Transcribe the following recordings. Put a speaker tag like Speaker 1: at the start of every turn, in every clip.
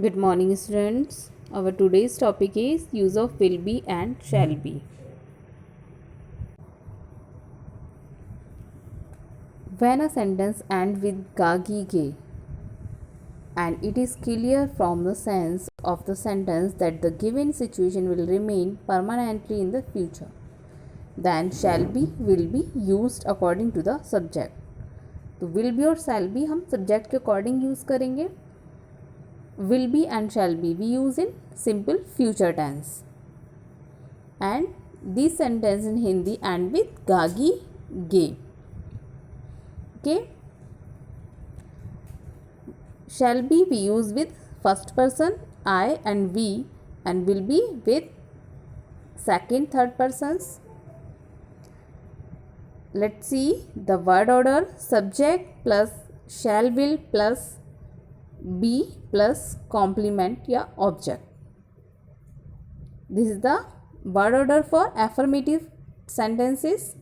Speaker 1: Good morning, students. Our today's topic is use of will be and shall be. When a sentence ends with gagi ge, and it is clear from the sense of the sentence that the given situation will remain permanently in the future, then shall be will be used according to the subject. तो will be और shall be हम subject के according use करेंगे. Will be and shall be we use in simple future tense. And this sentence in Hindi end with gagi ge. Okay, shall be we use with first person I and we, and will be with second third persons. Let's see the word order: subject plus shall will plus be plus complement या object. This is the word order for affirmative sentences.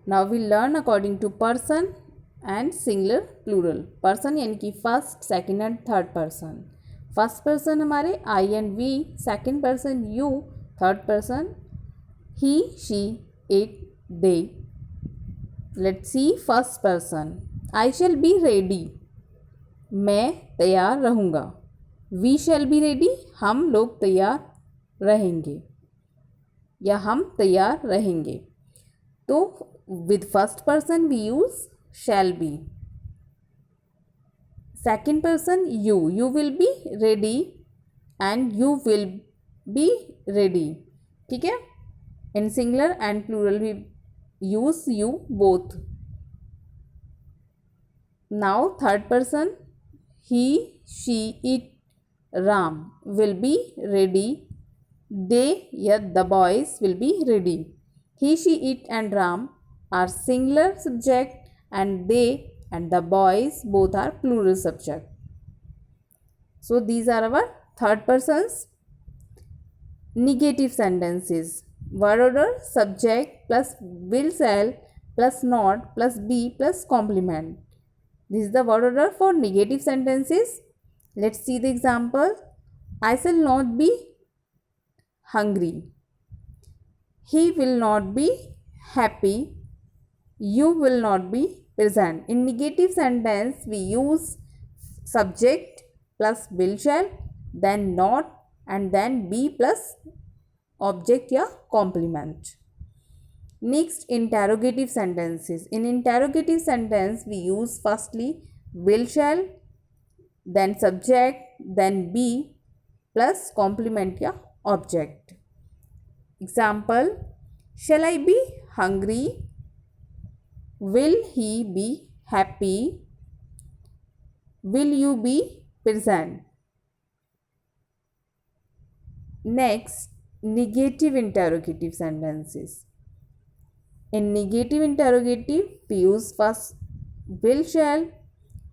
Speaker 1: Now we learn according to person and singular plural. person यानी कि first second and third person. First person हमारे I and we, second person you, third person he she it they. Let's see first person. I shall be ready, मैं तैयार रहूँगा. We shall be ready, हम लोग तैयार रहेंगे या हम तैयार रहेंगे. तो with first person we use shall be. Second person you will be ready and you will be ready. ठीक है. In singular and plural we use you both. Now third person he she it Ram will be ready. They या the boys will be ready. He she it and Ram are singular subject and they and the boys both are plural subject. So these are our third persons. Negative sentences. Word order: subject plus will shall plus not plus be plus complement. This is the word order for negative sentences. Let's see the example. I shall not be hungry. He will not be happy. You will not be present. In negative sentence we use subject plus will shall, then not, and then be plus object या complement. Next, interrogative sentences. In interrogative sentence we use firstly will shall, then subject, then be plus complement या object. Example: shall I be hungry? Will he be happy? Will you be present? Next, negative interrogative sentences. In negative interrogative we use first will shall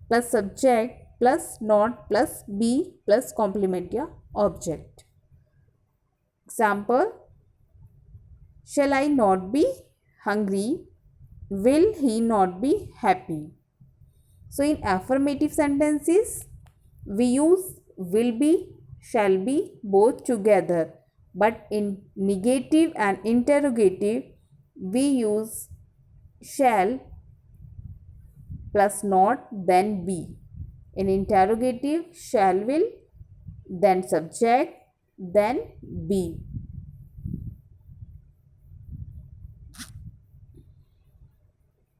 Speaker 1: plus subject plus not plus be plus complement या object. Example: shall I not be hungry? Will he not be happy? So in affirmative sentences we use will be, shall be both together, but in negative and interrogative we use shall plus not then be. In interrogative shall will, then subject, then be.